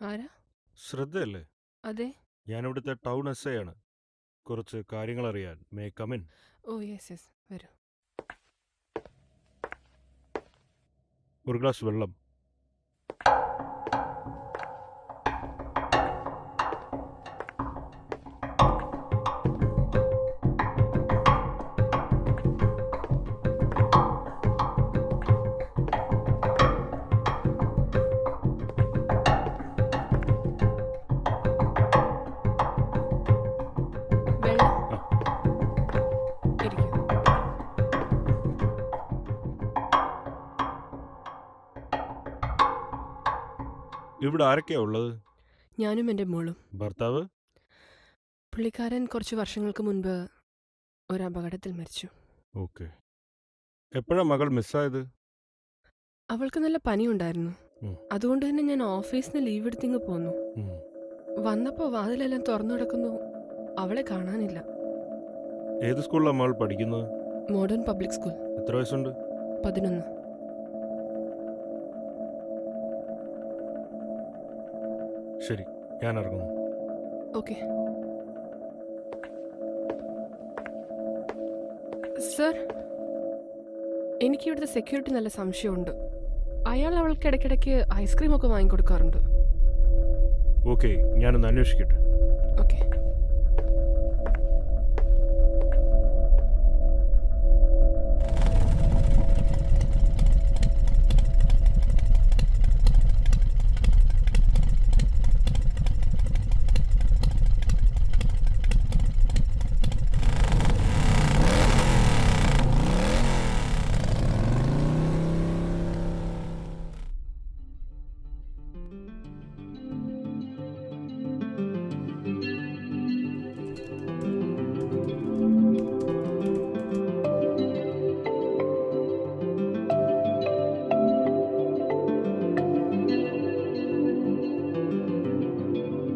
ആരാ? ശ്രദ്ധയല്ലേ? അതെ. ഞാനിവിടുത്തെ town S ആണ്. കുറച്ച് കാര്യങ്ങൾ അറിയാൻ. May come in? ഓ യെസ് വരൂ. ഒരു ഗ്ലാസ് വെള്ളം. വെള്ളം. ആ. ഇരിക്കൂ. ഇവിടെ ആരൊക്കെയാ ഉള്ളത്? ഞാനും എൻ്റെ മോളും. ഭർത്താവ്? പുള്ളിക്കാരൻ കുറച്ച് വർഷങ്ങൾക്ക് മുൻപ് ഒരു അപകടത്തിൽ മരിച്ചു. ഓക്കെ. എപ്പോഴാ മകൾ മിസ്സായത്? അവൾക്ക് നല്ല പനിയുണ്ടായിരുന്നു. ഉം. അതുകൊണ്ട് തന്നെ ഞാൻ ഓഫീസിൽ നിന്ന് ലീവ് എടുത്തിങ്ങ് പോന്നു. ഉം. വന്നപ്പോൾ വാതിലെല്ലാം തുറന്നു കിടക്കുന്നു. അവളെ കാണാനില്ല. ഏത് സ്കൂളിലാണ് മകൾ പഠിക്കുന്നത്? Modern public school. എത്ര വയസ്സുണ്ട്? 11. ശരി, ഞാൻ ഇറങ്ങുന്നു. ഓക്കെ സർ, എനിക്കിവിടുത്തെ സെക്യൂരിറ്റി നല്ല സംശയമുണ്ട്. അയാൾ അവൾക്ക് ഇടയ്ക്കിടയ്ക്ക് ഐസ്ക്രീം ഒക്കെ വാങ്ങിക്കൊടുക്കാറുണ്ട്. ഓക്കെ, ഞാനൊന്ന് അന്വേഷിക്കട്ടെ. ഓക്കെ.